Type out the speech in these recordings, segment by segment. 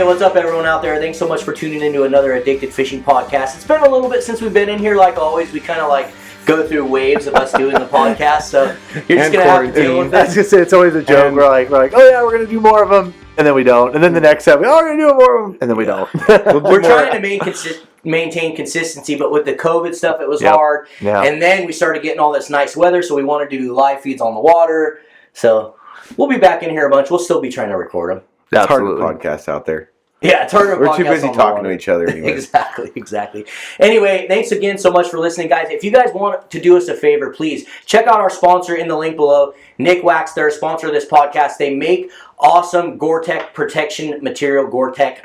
what's up, everyone out there? Thanks so much for tuning into another Addicted Fishing podcast. It's been a little bit since we've been in here. Like always, we kind of like go through waves of us doing the podcast, so you're just going to have to deal with it. I was going to say, it's always a joke. We're like, oh yeah, we're going to do more of them, and then we don't. And then the next time, we're going to do more of them, and then we don't. We're trying to maintain consistency, but with the COVID stuff, it was hard. Yeah. And then we started getting all this nice weather, so we wanted to do live feeds on the water. So we'll be back in here a bunch. We'll still be trying to record them. It's hard to podcast out there. Yeah, it's hard to We're too busy talking to each other anyway. Exactly. Anyway, thanks again so much for listening, guys. If you guys want to do us a favor, please check out our sponsor in the link below, Nick Wax. They're a sponsor of this podcast. They make awesome Gore-Tex protection material. Gore-Tex,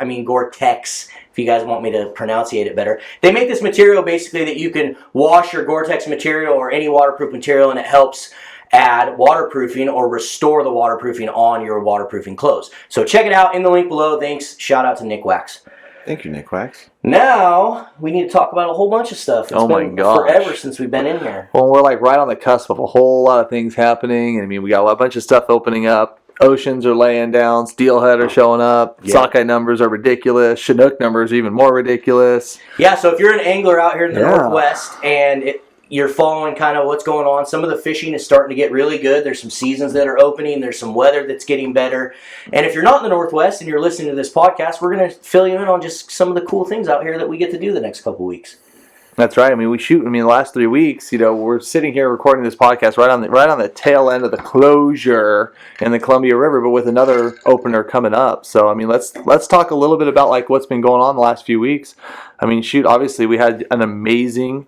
if you guys want me to pronunciate it better. They make this material basically that you can wash your Gore-Tex material or any waterproof material, and it helps add waterproofing or restore the waterproofing on your waterproofing clothes. So check it out in the link below. Thanks. Shout out to Nick Wax. Thank you, Nick Wax. Now, we need to talk about a whole bunch of stuff. It's been forever since we've been in here. Well, we're like right on the cusp of a whole lot of things happening. I mean, we got a bunch of stuff opening up. Oceans are laying down. Steelhead are showing up. Yeah. Sockeye numbers are ridiculous. Chinook numbers are even more ridiculous. Yeah, so if you're an angler out here in the Northwest and you're following kind of what's going on, some of the fishing is starting to get really good. There's some seasons that are opening. There's some weather that's getting better. And if you're not in the Northwest and you're listening to this podcast, we're going to fill you in on just some of the cool things out here that we get to do the next couple weeks. That's right. I mean, the last 3 weeks, we're sitting here recording this podcast right on the tail end of the closure in the Columbia River, but with another opener coming up. So, I mean, let's talk a little bit about like what's been going on the last few weeks. I mean, obviously we had an amazing,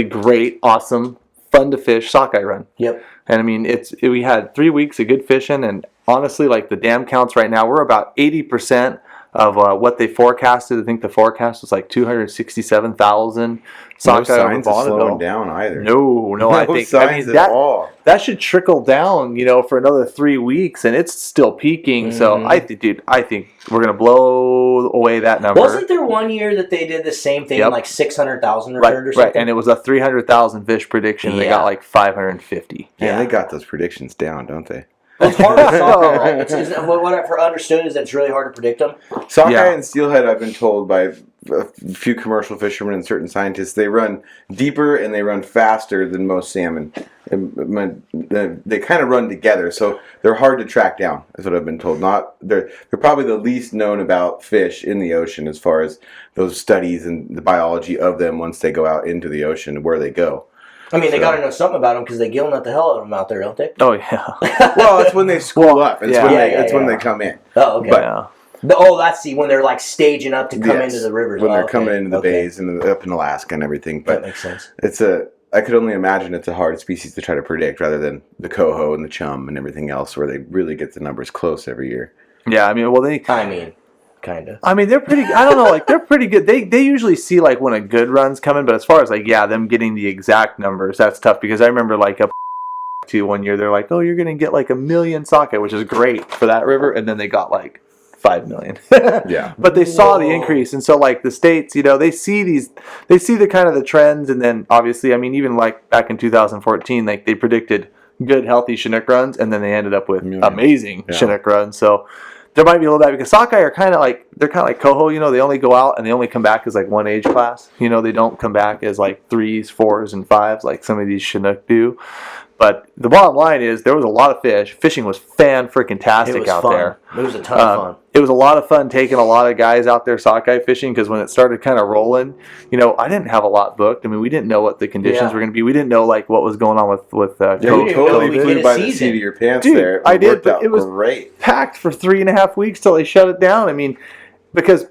great, awesome, fun to fish sockeye run. Yep. And I mean, we had 3 weeks of good fishing, and honestly, like the dam counts right now, we're about 80% of what they forecasted. I think the forecast was like 267,000 sockeye over Bonneville. No slowing down either. No, I think that should trickle down, for another 3 weeks, and it's still peaking. Mm-hmm. So I think we're gonna blow away that number. Wasn't there one year that they did the same thing, like 600,000 returned or something? Right, and it was a 300,000 fish prediction. And they got like 550. Yeah, they got those predictions down, don't they? It's hard to sockeye, right? What I've understood is that it's really hard to predict them. Sockeye and steelhead, I've been told by a few commercial fishermen and certain scientists, they run deeper and they run faster than most salmon. They kind of run together, so they're hard to track down, is what I've been told. They're probably the least known about fish in the ocean as far as those studies and the biology of them once they go out into the ocean, where they go. I mean, they got to know something about them because they gill nut the hell out of them out there, don't they? Oh, yeah. Well, it's when they school up. It's when they come in. Oh, okay. That's when they're like staging up to come into the rivers. When they're coming into the bays and up in Alaska and everything. But that makes sense. I could only imagine it's a hard species to try to predict rather than the coho and the chum and everything else where they really get the numbers close every year. Yeah, I mean, kind of. I mean, they're pretty. I don't know. They're pretty good. They usually see when a good run's coming. But as far as them getting the exact numbers, that's tough because I remember up to one year they're like, oh, you're gonna get 1 million sockeye, which is great for that river, and then they got 5 million. Yeah. But they saw the increase, and so the states, they see the kind of the trends, and then obviously, I mean, even back in 2014, they predicted good, healthy Chinook runs, and then they ended up with amazing Chinook runs. So there might be a little bit because sockeye are kind of like coho. They only go out and they only come back as one age class. They don't come back as 3s, 4s, and 5s like some of these Chinook do. But the bottom line is there was a lot of fish. Fishing was fan-freaking-tastic out there. It was a ton of fun. It was a lot of fun taking a lot of guys out there sockeye fishing because when it started kind of rolling, I didn't have a lot booked. I mean, we didn't know what the conditions were going to be. We didn't know what was going on with you totally flew by the seat of your pants. Dude, there. I did, but it was great. Packed for 3.5 weeks till they shut it down. I mean, because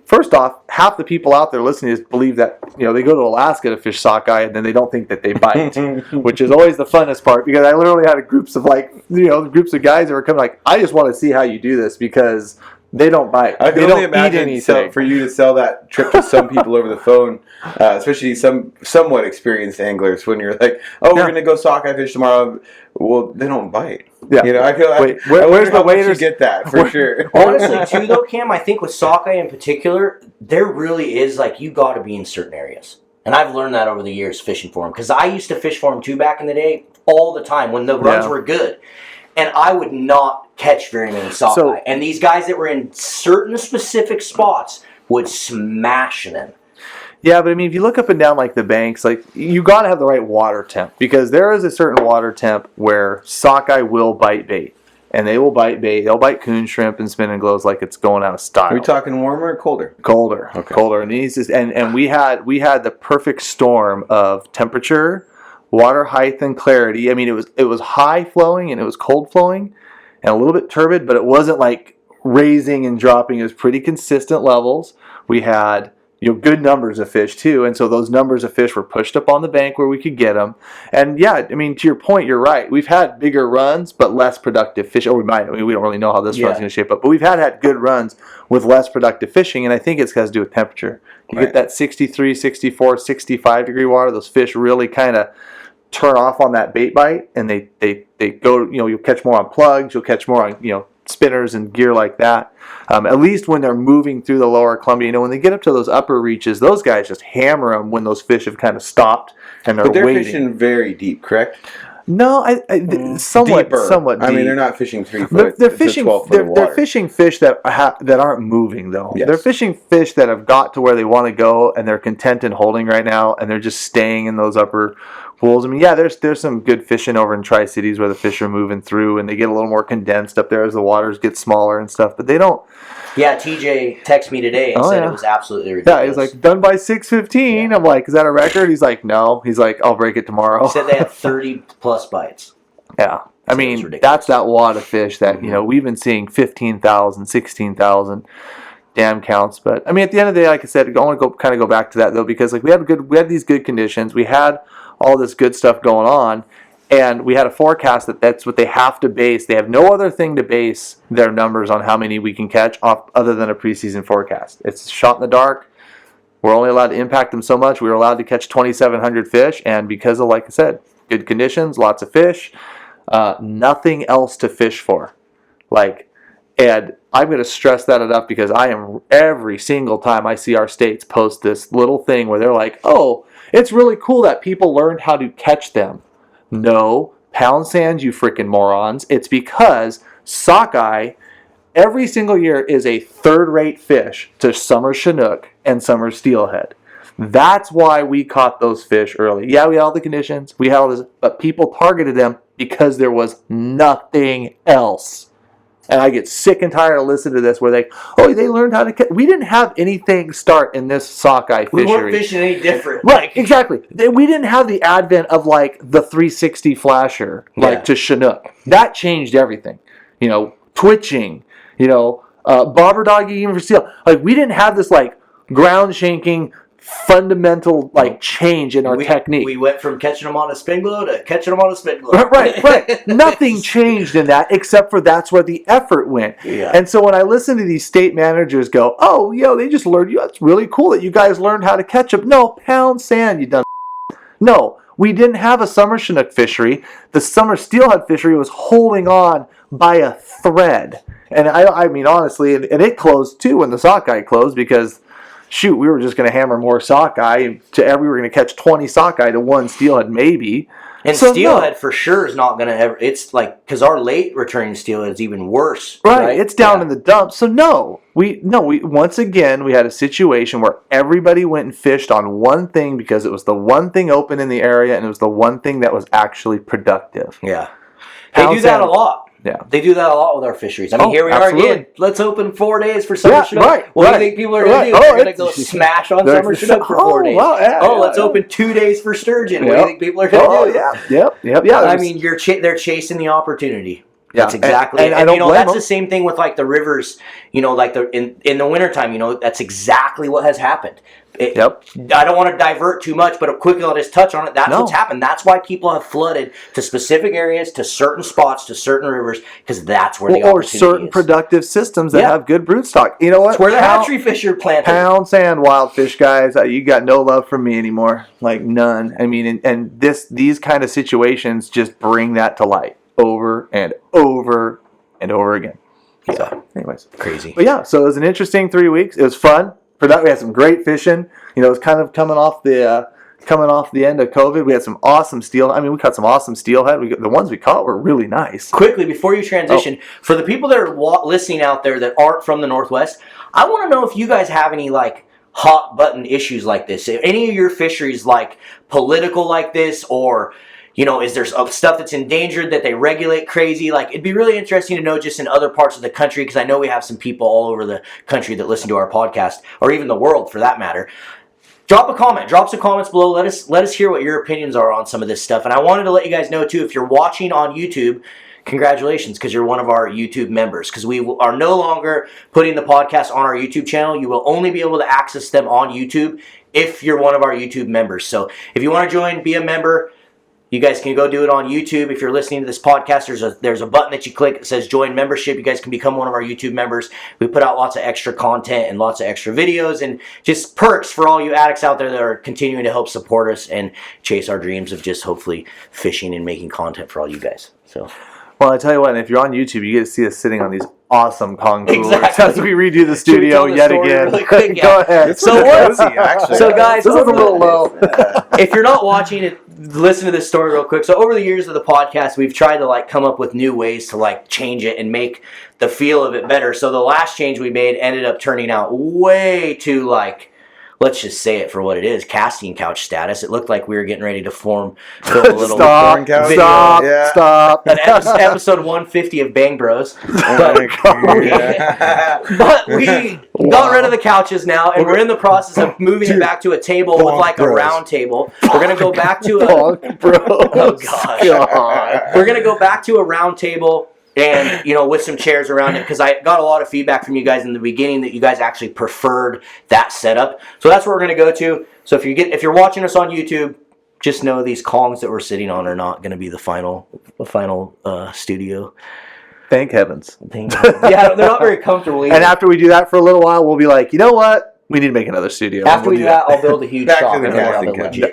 first off, half the people out there listening believe that, they go to Alaska to fish sockeye and then they don't think that they bite, which is always the funnest part because I literally had groups of groups of guys that were coming I just want to see how you do this because they don't bite. I can only imagine for you to sell that trip to some people over the phone, especially some somewhat experienced anglers, when you're like, "Oh, we're going to go sockeye fish tomorrow." Well, they don't bite. Yeah. Where's the way to get that for sure? Honestly, too, though, Cam, I think with sockeye in particular, there really is you got to be in certain areas, and I've learned that over the years fishing for them because I used to fish for them too back in the day all the time when the runs were good. and I would not catch very many sockeye. And these guys that were in certain specific spots would smash them. Yeah, but I mean, if you look up and down like the banks, like you got to have the right water temp, because there is a certain water temp where sockeye will bite bait, and they will bite bait. They'll bite coon, shrimp, and spinning glows like it's going out of style. Are we talking warmer or colder? Colder, Okay. Colder, and we had the perfect storm of temperature, water height, and clarity. I mean, it was high flowing and it was cold flowing, and a little bit turbid, but it wasn't like raising and dropping. It was pretty consistent levels. We had good numbers of fish too, and so those numbers of fish were pushed up on the bank where we could get them. And yeah, I mean, to your point, you're right. We've had bigger runs but less productive fish. Or we might. I mean, we don't really know how this run's going to shape up, but we've had good runs with less productive fishing, and I think it's has to do with temperature. You get that 63, 64, 65 degree water, those fish really kind of turn off on that bait bite, and they go. You'll catch more on plugs. You'll catch more on spinners and gear like that. At least when they're moving through the lower Columbia, when they get up to those upper reaches, those guys just hammer them when those fish have kind of stopped and they're But they're waiting. fishing very deep, correct? No, somewhat Deeper. deep. I mean, they're not fishing 3 foot. They're to fishing. 12 foot of water. They're fishing fish that aren't moving though. Yes. They're fishing fish that have got to where they want to go, and they're content in holding right now, and they're just staying in those upper pools. I mean, yeah, there's some good fishing over in Tri-Cities where the fish are moving through, and they get a little more condensed up there as the waters get smaller and stuff. But they don't. Yeah, TJ texted me today and said it was absolutely ridiculous. Yeah, he was like, done by 6:15. Yeah. I'm like, is that a record? He's like, no. He's like, I'll break it tomorrow. He said they had 30 plus bites. Yeah. I mean, that's that wad of fish that, we've been seeing 15,000, 16,000 dam counts. But, I mean, at the end of the day, like I said, I want to go back to that, though, because like we had these good conditions. We had all this good stuff going on. And we had a forecast that's what they have to base. They have no other thing to base their numbers on how many we can catch off other than a preseason forecast. It's shot in the dark. We're only allowed to impact them so much. We were allowed to catch 2,700 fish. And because of, like I said, good conditions, lots of fish, nothing else to fish for. And I'm going to stress that enough because every single time I see our states post this little thing where they're like, oh, it's really cool that people learned how to catch them. No, pound sand, you freaking morons. It's because sockeye every single year is a third-rate fish to summer Chinook and summer steelhead. That's why we caught those fish early. Yeah, we had all the conditions, we had all this, but people targeted them because there was nothing else. And I get sick and tired of listening to this where they learned how to catch. We didn't have anything start in this sockeye fishery. We weren't fishing any different. Right, exactly. We didn't have the advent of like the 360 flasher to Chinook. That changed everything. Twitching, bobber doggy even for steel. Like we didn't have this like ground shanking fundamental change in our technique. We went from catching them on a spin glow to catching them on a spin glow. Right. Nothing changed in that except for that's where the effort went. Yeah. And so when I listen to these state managers go, oh, they just learned, that's really cool that you guys learned how to catch them. No, pound sand, you dumb. No, we didn't have a summer Chinook fishery. The summer steelhead fishery was holding on by a thread. And I mean, honestly, and it closed too when the sockeye closed because shoot, we were just going to hammer more sockeye we were going to catch 20 sockeye to one steelhead maybe. And so, steelhead for sure is not going to ever, it's like, because our late returning steelhead is even worse. Right, it's down in the dumps. So we once again, we had a situation where everybody went and fished on one thing because it was the one thing open in the area and it was the one thing that was actually productive. Yeah. They do that a lot. Yeah. They do that a lot with our fisheries. I mean, here we are again. Let's open 4 days for summer Chinook. Right, what do you think people are going to do? They're going to go smash on summer Chinook for 4 days. Well, let's open 2 days for sturgeon. What do you think people are going to do? Yeah. I mean, they're chasing the opportunity. Yeah. That's exactly and I don't blame that's them. the same thing with like the rivers, like in the wintertime, that's exactly what has happened. I don't want to divert too much, but quickly I'll just touch on it. That's what's happened. That's why people have flooded to specific areas, to certain spots, to certain rivers, because that's where the opportunity is. Or certain productive systems that have good broodstock. You know what? It's where the hatchery fish are planted. Pound sand wild fish, guys. You got no love from me anymore. Like none. I mean, and these kind of situations just bring that to light over and over and over again. Yeah. So, anyways. Crazy. But so it was an interesting 3 weeks. It was fun. We had some great fishing. It was kind of coming off the coming off the end of COVID. We had some awesome steel. I mean, we caught some awesome steelhead. The ones we caught were really nice. Quickly, before you transition, for the people that are listening out there that aren't from the Northwest, I want to know if you guys have any, like, hot button issues like this. If any of your fisheries, like, political like this, or, you know, is there stuff that's endangered that they regulate crazy? Like, it'd be really interesting to know just in other parts of the country, because I know we have some people all over the country that listen to our podcast, or even the world for that matter. Drop a comment. Drop some comments below. Let us hear what your opinions are on some of this stuff. And I wanted to let you guys know, too, if you're watching on YouTube, congratulations, because you're one of our YouTube members. Because we are no longer putting the podcast on our YouTube channel. You will only be able to access them on YouTube if you're one of our YouTube members. So if you want to join, be a member. You guys can go do it on YouTube. If you're listening to this podcast, there's a button that you click that says join membership. You guys can become one of our YouTube members. We put out lots of extra content and lots of extra videos and just perks for all you addicts out there that are continuing to help support us and chase our dreams of just hopefully fishing and making content for all you guys. So, well, I tell you what, if you're on YouTube, you get to see us sitting on these awesome Kong coolers exactly. as we redo the studio yet again. Really quick? Go ahead. So guys, this is a little low. If you're not watching it, listen to this story real quick. So over the years of the podcast, we've tried to like come up with new ways to like change it and make the feel of it better. So the last change we made ended up turning out way too like, let's just say it for what it is, casting couch status. It looked like we were getting ready to film a little stop, an episode 150 of Bang Bros. But we got rid of the couches now, and we're in the process of moving it back to a table with like a round table. We're going to go back to a... Oh, gosh. We're going to go back to a round table. And, you know, with some chairs around it, because I got a lot of feedback from you guys in the beginning that you guys actually preferred that setup. So that's what we're going to go to. So if you're watching us on YouTube, just know these Kongs that we're sitting on are not going to be the final studio. Thank heavens. Yeah, they're not very comfortable either. And after we do that for a little while, we'll be like, you know what? We need to make another studio. After we do that, I'll build a huge shop.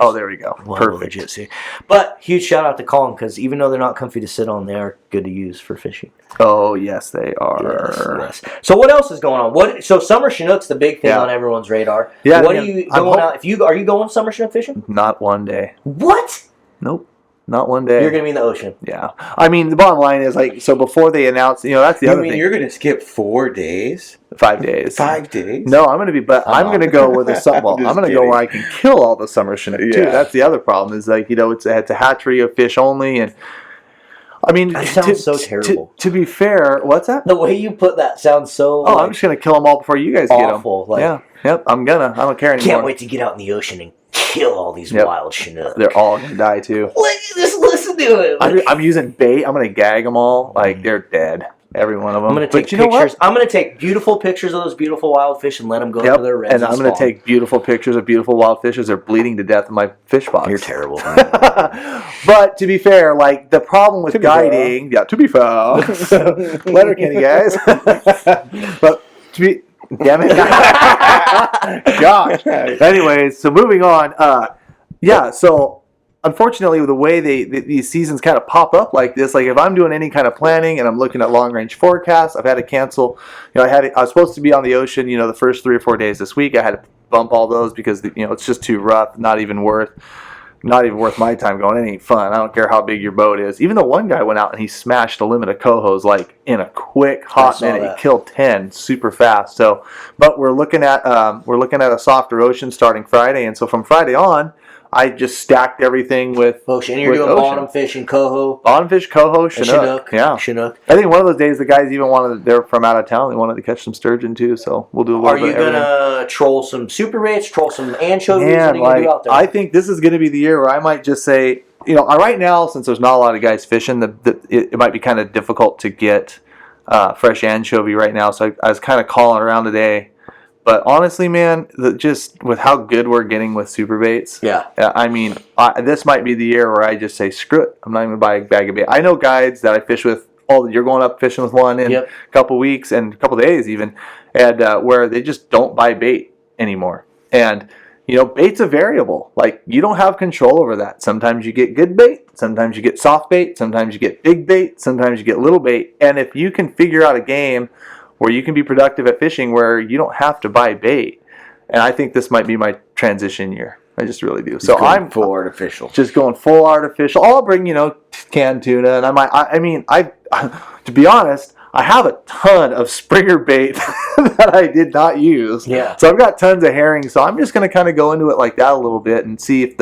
Oh, there we go. Perfect. Legit. But huge shout out to Kong, because even though they're not comfy to sit on, they are good to use for fishing. Oh, yes, they are. Yes. So what else is going on? So summer Chinook's the big thing on everyone's radar. Yeah. What are you going out? Are you going summer Chinook fishing? Not one day. What? Nope. Not one day. You're going to be in the ocean. Yeah. I mean, the bottom line is, like, so before they announce, you know, that's the other thing. You mean you're going to skip 4 days? 5 days. 5 days? No, I'm going to go with I'm going to go where I can kill all the summer Chinook, too. That's the other problem is, like, you know, it's a hatchery of fish only, and I mean, that sounds so terrible. To be fair, what's that? The way you put that sounds so. Oh, I'm just going to kill them all before you guys awful, get them. Yeah. Yep. I don't care anymore. Can't wait to get out in the ocean and kill all these wild Chinook. They're all going to die, too. Just listen to it. I'm using bait. I'm going to gag them all. Like, they're dead. Every one of them. I'm going to take pictures. I'm going to take beautiful pictures of those beautiful wild fish and let them go to their resin. And I'm going to take beautiful pictures of beautiful wild fish as they're bleeding to death in my fish box. You're terrible. But to be fair, like the problem with guiding, to be fair, letter Kenny guys. But to be, damn it, gosh. Anyways, so moving on. So. Unfortunately, the way these seasons kind of pop up like this, like if I'm doing any kind of planning and I'm looking at long range forecasts, I've had to cancel. You know, I was supposed to be on the ocean, you know, the first 3 or 4 days this week. I had to bump all those because you know it's just too rough, not even worth my time going. It ain't fun. I don't care how big your boat is. Even though one guy went out and he smashed a limit of cohos like in a quick hot minute. He killed 10 super fast. So, but we're looking at a softer ocean starting Friday, and so from Friday on. I just stacked everything with ocean. And you're doing bottom fish and coho. Bottom fish, coho, Chinook. Yeah. Chinook. I think one of those days the guys even they're from out of town. They wanted to catch some sturgeon too, so we'll do a little bit of everything. Are you going to troll some super baits, troll some anchovies? What are you going to do out there? I think this is going to be the year where I might just say, you know, right now, since there's not a lot of guys fishing, it might be kind of difficult to get fresh anchovy right now. So I was kind of calling around today. But honestly, man, just with how good we're getting with super baits, I mean, this might be the year where I just say, screw it. I'm not even going to buy a bag of bait. I know guides that I fish with. You're going up fishing with one in a couple weeks and a couple days even, and where they just don't buy bait anymore. And, you know, bait's a variable. Like, you don't have control over that. Sometimes you get good bait. Sometimes you get soft bait. Sometimes you get big bait. Sometimes you get little bait. And if you can figure out a game where you can be productive at fishing where you don't have to buy bait. And I think this might be my transition year. I just really do. So I'm full artificial. Just going full artificial. I'll bring, canned tuna, and I to be honest, I have a ton of Springer bait that I did not use. Yeah. So I've got tons of herring. So I'm just going to kind of go into it like that a little bit and see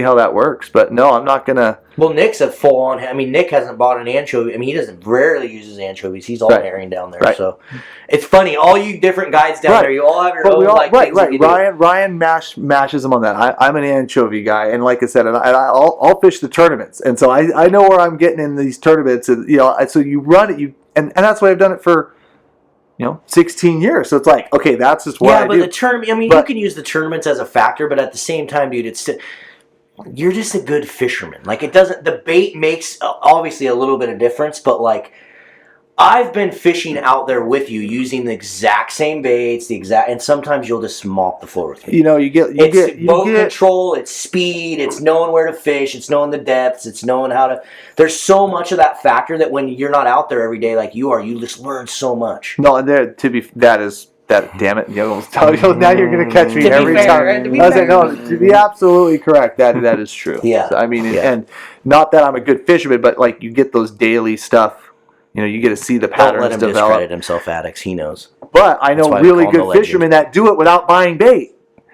how that works. But no, I'm not going to. Well, Nick's a full-on. I mean, Nick hasn't bought an anchovy. I mean, he doesn't rarely uses anchovies. He's all herring down there. Right. So it's funny. All you different guys down there, you all have your own things that you do. Ryan mashes them on that. I'm an anchovy guy, and like I said, I'll fish the tournaments, and so I know where I'm getting in these tournaments, and so you run it, and that's why I've done it for 16 years. So it's like, okay, that's just what I do. Yeah, but the tournament. I mean, you can use the tournaments as a factor, but at the same time, dude, it's still. You're just a good fisherman. Like, it doesn't. The bait makes obviously a little bit of difference, but like, I've been fishing out there with you using the exact same baits, and sometimes you'll just mop the floor with me. You get boat control, it's speed, it's knowing where to fish, it's knowing the depths, it's knowing how to. There's so much of that factor that when you're not out there every day like you are, you just learn so much. No, and damn it! Now you're going to catch me every time. I was like, no, to be absolutely correct, that is true. Yeah. So, I mean, and not that I'm a good fisherman, but like you get those daily stuff. You get to see the patterns Don't let him develop. discredit himself, Addicts. He knows. But I know really good fishermen that do it without buying bait.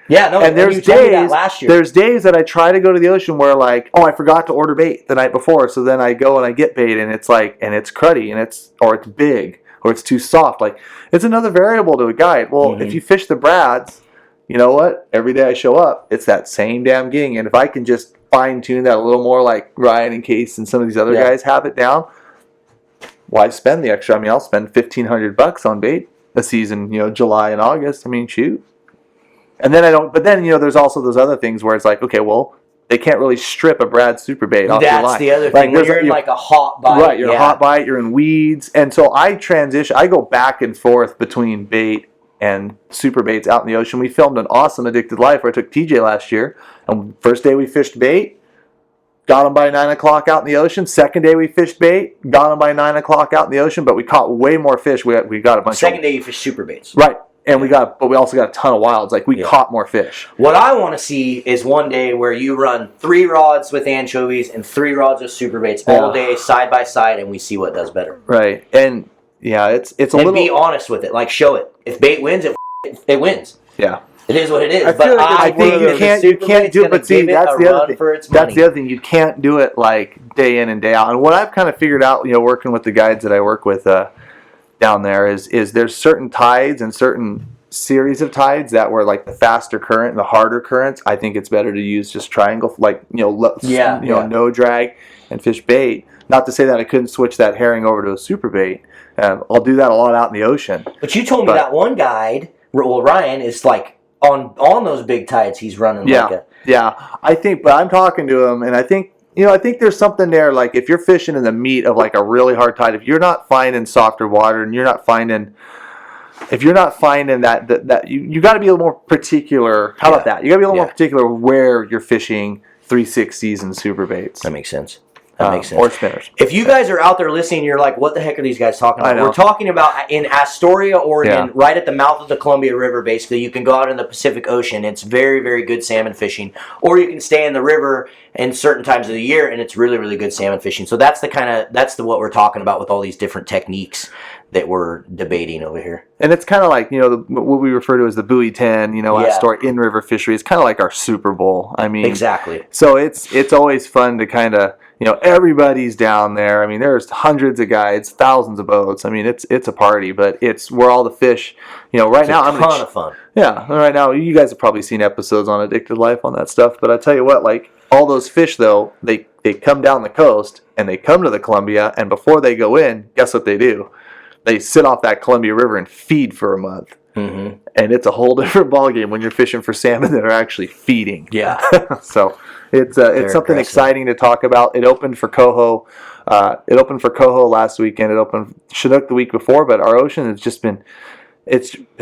Yeah, no. And there's you told me that last year. There's days that I try to go to the ocean where like, I forgot to order bait the night before, so then I go and I get bait, and it's like, and it's cruddy, and it's big, or it's too soft. Like, it's another variable to a guide. Well, if you fish the brads, you know what? Every day I show up, it's that same damn ging, and if I can just fine tune that a little more, like Ryan and Case and some of these other guys have it down. Why spend the extra? I mean, I'll spend $1,500 on bait a season, July and August. I mean, shoot. And then but then, there's also those other things where it's like, okay, well, they can't really strip a Brad super bait off your line. That's the other thing. When you're in like a hot bite. Right, you're a hot bite, you're in weeds. And so I go back and forth between bait and super baits out in the ocean. We filmed an awesome Addicted Life where I took TJ last year. And first day we fished bait. Got them by 9 o'clock out in the ocean. Second day we fished bait. Got them by 9 o'clock out in the ocean, but we caught way more fish. We got a bunch. Second day you fished super baits. Right, and we also got a ton of wilds. Like we caught more fish. What I want to see is one day where you run 3 rods with anchovies and 3 rods with super baits all day side by side, and we see what does better. Right, and it's a little. And be honest with it. Like, show it. If bait wins, it wins. Yeah. It is what it is. I think you can't do it. But see, that's the other thing. That's the other thing. You can't do it like day in and day out. And what I've kind of figured out, working with the guides that I work with down there, is there's certain tides and certain series of tides that were like the faster current and the harder currents. I think it's better to use just triangle, like no drag and fish bait. Not to say that I couldn't switch that herring over to a super bait. I'll do that a lot out in the ocean. But you told me that one guide, Ryan, is like. On those big tides, he's running I think, but I'm talking to him, and I think there's something there. Like if you're fishing in the meat of like a really hard tide, if you're not finding softer water, and if you're not finding that you got to be a little more particular. How about that? You got to be a little more particular where you're fishing 3/6 and super baits. That makes sense. That makes sense. Or spinners. If you guys are out there listening, you're like, what the heck are these guys talking about? We're talking about in Astoria, Oregon, right at the mouth of the Columbia River, basically. You can go out in the Pacific Ocean. It's very, very good salmon fishing. Or you can stay in the river in certain times of the year, and it's really, really good salmon fishing. So that's what we're talking about with all these different techniques that we're debating over here. And it's kind of like, what we refer to as the buoy 10, Astoria in-river fishery. It's kind of like our Super Bowl. I mean, exactly. So it's always fun to kind of, everybody's down there. I mean, there's hundreds of guides, thousands of boats. I mean, it's a party, but it's where all the fish, right now. It's a ton of fun. Yeah, right now, you guys have probably seen episodes on Addicted Life on that stuff, but I tell you what, like, all those fish, though, they come down the coast, and they come to the Columbia, and before they go in, guess what they do? They sit off that Columbia River and feed for a month. Mm-hmm. And it's a whole different ballgame when you're fishing for salmon that are actually feeding. Yeah. So it's something exciting to talk about. It opened for Coho. Last weekend. It opened Chinook the week before, but our ocean has just been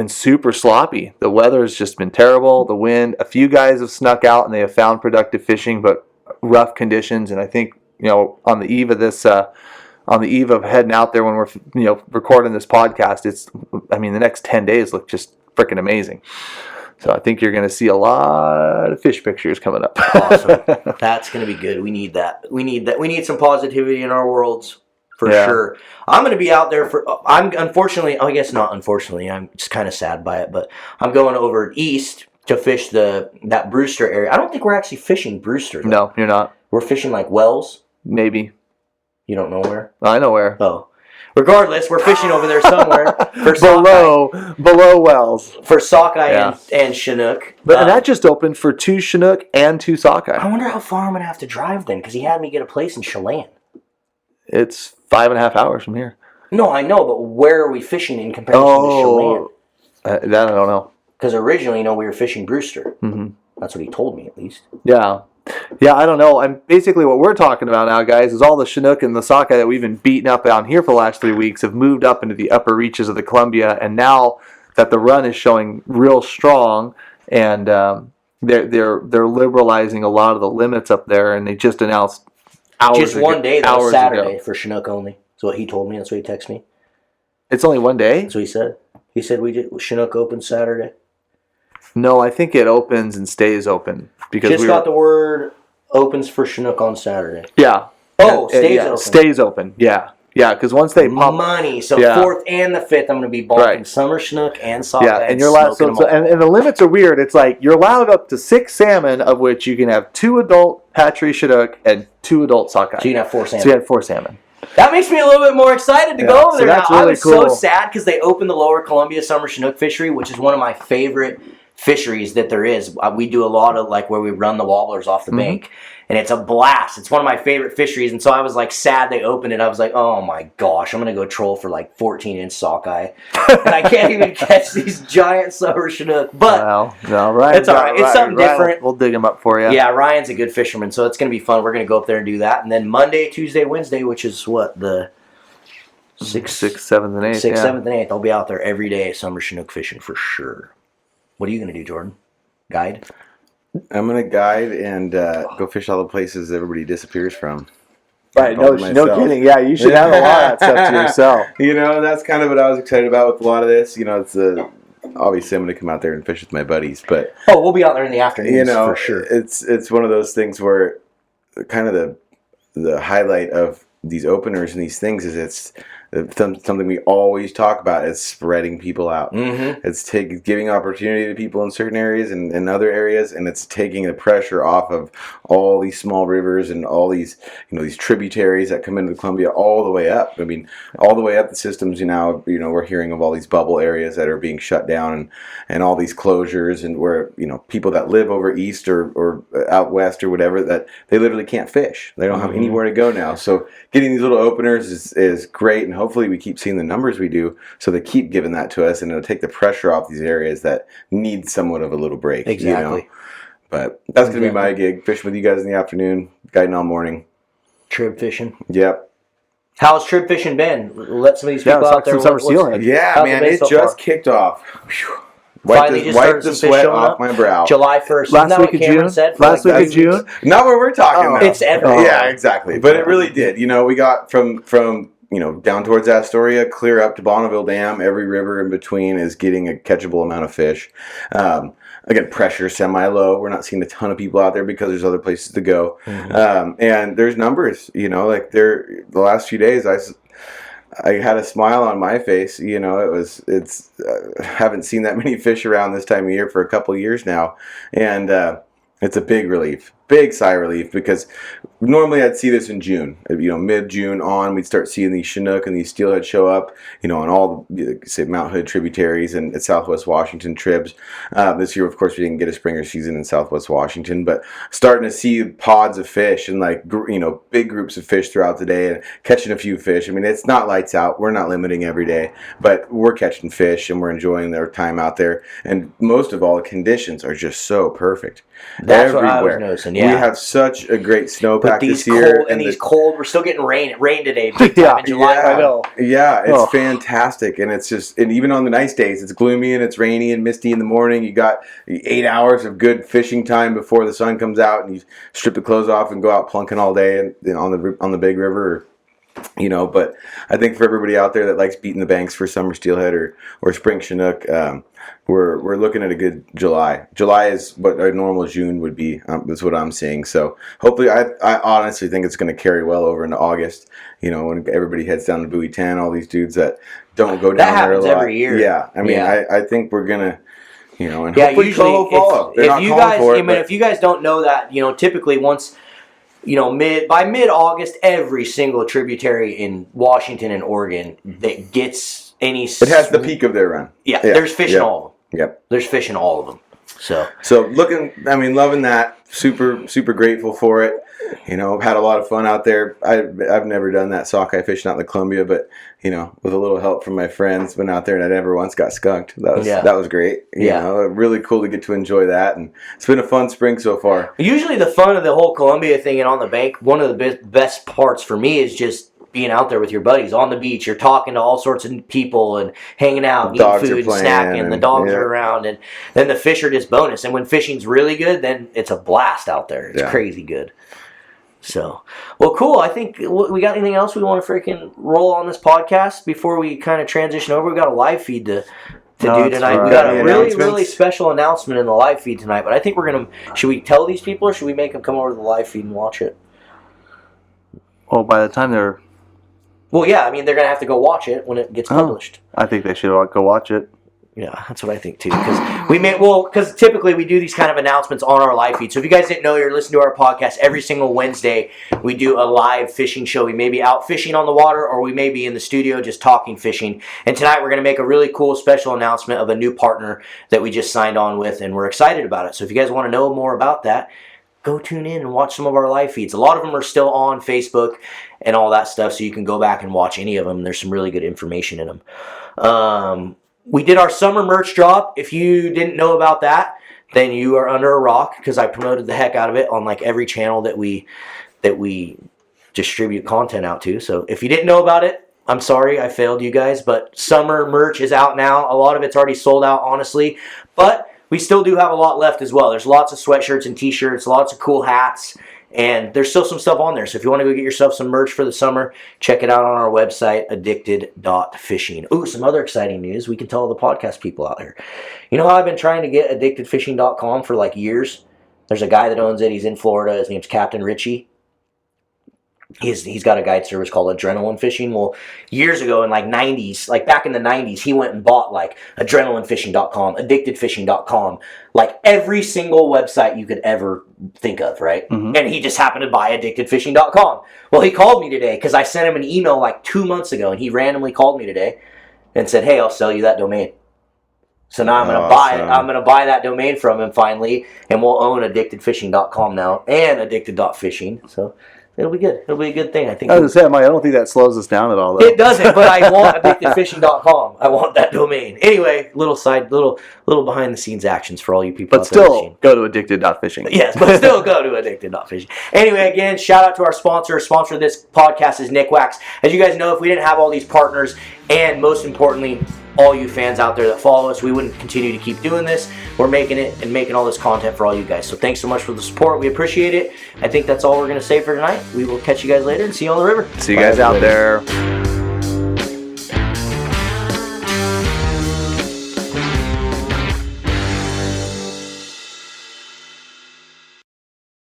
super sloppy. The weather has just been terrible. The wind. A few guys have snuck out and they have found productive fishing, but rough conditions. And I think on the eve of this. On the eve of heading out there when we're recording this podcast, the next 10 days look just freaking amazing. So I think you're going to see a lot of fish pictures coming up. Awesome. That's going to be good. We need that. We need some positivity in our worlds for sure. I'm going to be out there I'm just kind of sad by it, but I'm going over east to fish that Brewster area. I don't think we're actually fishing Brewster, though. No, you're not. We're fishing like Wells. Maybe. You don't know where? I know where. Oh. Regardless, we're fishing over there somewhere for below Wells for sockeye and Chinook. But and that just opened for 2 Chinook and 2 sockeye. I wonder how far I'm gonna have to drive then, because he had me get a place in Chelan. It's 5.5 hours from here. No, I know, but where are we fishing in comparison to Chelan? That I don't know. Because originally, we were fishing Brewster. Mm-hmm. That's what he told me, at least. Yeah. Yeah, I don't know. I'm basically what we're talking about now, guys, is all the Chinook and the sockeye that we've been beating up down here for the last 3 weeks have moved up into the upper reaches of the Columbia, and now that the run is showing real strong, and they're liberalizing a lot of the limits up there, and they just announced hours ago. One day, that was Saturday for Chinook only. That's what he told me. That's what he texted me. It's only one day? That's what he said. He said Chinook open Saturday. No, I think it opens and stays open. Because got the word opens for Chinook on Saturday. Yeah. Oh, stays open. Stays open, yeah. Yeah, because once they pop... Money. So 4th and the 5th, I'm going to be balking summer Chinook and sockeye. Yeah, and you're allowed... And the limits are weird. It's like you're allowed up to 6 salmon, of which you can have 2 adult hatchery Chinook and 2 adult sockeye. So you can have 4 salmon. So you have 4 salmon. That makes me a little bit more excited to go over there now. Really I was cool. so sad because they opened the Lower Columbia Summer Chinook fishery, which is one of my favorite fisheries that there is. We do a lot of where we run the wobblers off the bank, and it's a blast. It's one of my favorite fisheries, and so I was sad they opened it. I was like, oh my gosh, I'm gonna go troll for 14-inch sockeye, and I can't even catch these giant summer Chinook. But Ryan, it's all right. It's something different. We'll dig them up for you. Yeah, Ryan's a good fisherman, so it's gonna be fun. We're gonna go up there and do that, and then Monday, Tuesday, Wednesday, which is what the 6th, 7th, and 8th. 6th, 7th, and 8th. I'll be out there every day summer Chinook fishing for sure. What are you going to do, Jordan? Guide? I'm going to guide and go fish all the places everybody disappears from. Right, no kidding. Yeah, you should have a lot of that stuff to yourself. That's kind of what I was excited about with a lot of this. It's obviously I'm going to come out there and fish with my buddies, but we'll be out there in the afternoons for sure. It's one of those things where kind of the highlight of these openers and these things is it's something we always talk about is spreading people out. Mm-hmm. It's giving opportunity to people in certain areas and in other areas, and it's taking the pressure off of all these small rivers and all these these tributaries that come into the Columbia all the way up. I mean, all the way up the systems. We're hearing of all these bubble areas that are being shut down and all these closures, and where people that live over east or out west or whatever, that they literally can't fish. They don't have anywhere to go now. So getting these little openers is great, and hopefully we keep seeing the numbers we do, so they keep giving that to us, and it'll take the pressure off these areas that need somewhat of a little break. Exactly. But that's going to be my gig, fishing with you guys in the afternoon, guiding all morning. Trib fishing. Yep. How's trib fishing been? Let some of these people out there. Summer steelhead. Yeah, man, it just kicked off. Wipe the sweat off my brow. July 1st. Last week of June? Last week of June? Not where we're talking now. It's everywhere. Yeah, exactly. But it really did. We got from down towards Astoria, clear up to Bonneville Dam. Every river in between is getting a catchable amount of fish. Again, pressure semi-low. We're not seeing a ton of people out there because there's other places to go. Mm-hmm. And there's numbers, the last few days I had a smile on my face. Haven't seen that many fish around this time of year for a couple of years now. And it's a big relief. Big sigh of relief, because normally I'd see this in June. Mid-June on, we'd start seeing these Chinook and these steelhead show up, on all the, say, Mount Hood tributaries and at Southwest Washington tribs. This year, of course, we didn't get a springer season in Southwest Washington, but starting to see pods of fish and big groups of fish throughout the day and catching a few fish. I mean, it's not lights out. We're not limiting every day, but we're catching fish and we're enjoying their time out there. And most of all, the conditions are just so perfect. That's everywhere. What I was noticing. Yeah. We have such a great snowpack this year. We're still getting rain today. Big time in July. I know. Yeah, it's fantastic. And it's just, and even on the nice days, it's gloomy and it's rainy and misty in the morning. You got 8 hours of good fishing time before the sun comes out, and you strip the clothes off and go out plunking all day and on the big river or But I think for everybody out there that likes beating the banks for summer steelhead or spring Chinook, we're looking at a good July. July is what a normal June would be. That's what I'm seeing. So hopefully, I honestly think it's going to carry well over into August. When everybody heads down to Buoy 10, all these dudes that don't go down that there a happens lot. every year. Yeah, I mean, I think we're gonna. And usually Coho follow. if you guys don't know that, typically once, by mid-August, every single tributary in Washington and Oregon that gets any... It has the peak of their run. Yeah, there's fish in all of them. Yep. There's fish in all of them. So loving that. Super, super grateful for it. Had a lot of fun out there. I've never done that sockeye fishing out in the Columbia, but with a little help from my friends, been out there and I never once got skunked. That was great. Really cool to get to enjoy that, and it's been a fun spring so far. Usually the fun of the whole Columbia thing and on the bank, one of the best parts for me is just being out there with your buddies on the beach. You're talking to all sorts of people and hanging out, eating food and snacking, and the dogs are around, and then the fish are just bonus. And when fishing's really good, then it's a blast out there. It's crazy good. So, well, cool. I think we got anything else we want to freaking roll on this podcast before we kind of transition over? We got a live feed to do tonight. Right. We got a really special announcement in the live feed tonight, but I think we're going to... Should we tell these people or should we make them come over to the live feed and watch it? Well, by the time they're... Well, yeah, I mean, they're going to have to go watch it when it gets published. I think they should go watch it. Yeah, that's what I think too. Because typically we do these kind of announcements on our live feed. So if you guys didn't know, you're listening to our podcast every single Wednesday. We do a live fishing show. We may be out fishing on the water, or we may be in the studio just talking fishing. And tonight we're going to make a really cool special announcement of a new partner that we just signed on with, and we're excited about it. So if you guys want to know more about that, go tune in and watch some of our live feeds. A lot of them are still on Facebook and all that stuff, so you can go back and watch any of them. There's some really good information in them. We did our summer merch drop. If you didn't know about that, then you are under a rock, because I promoted the heck out of it on like every channel that we distribute content out to. So if you didn't know about it, I'm sorry I failed you guys, but summer merch is out now. A lot of it's already sold out, honestly, but we still do have a lot left as well. There's lots of sweatshirts and t-shirts, lots of cool hats, and there's still some stuff on there. So if you want to go get yourself some merch for the summer, check it out on our website, addicted.fishing. Ooh, some other exciting news we can tell the podcast people out there. You know how I've been trying to get addictedfishing.com for like years? There's a guy that owns it. He's in Florida. His name's Captain Richie. He's got a guide service called Adrenaline Fishing. Well, years ago in back in the 90s, he went and bought like adrenalinefishing.com, addictedfishing.com, like every single website you could ever think of, right? Mm-hmm. And he just happened to buy addictedfishing.com. Well, he called me today because I sent him an email like 2 months ago, and he randomly called me today and said, "Hey, I'll sell you that domain." So now I'm gonna buy that domain from him finally, and we'll own addictedfishing.com now and addicted.fishing. So it'll be good. It'll be a good thing, I think. I was going to say, Mike, I don't think that slows us down at all, though. It doesn't, but I want addictedfishing.com. I want that domain. Anyway, little behind the scenes actions for all you people. But still, go to addicted.fishing. Yes, but still go to addicted.fishing. Anyway, again, shout out to our sponsor. Our sponsor of this podcast is Nick Wax. As you guys know, if we didn't have all these partners, and most importantly, all you fans out there that follow us, we wouldn't continue to keep doing this. We're making it and making all this content for all you guys. So thanks so much for the support. We appreciate it. I think that's all we're going to say for tonight. We will catch you guys later and see you on the river. See you guys out there.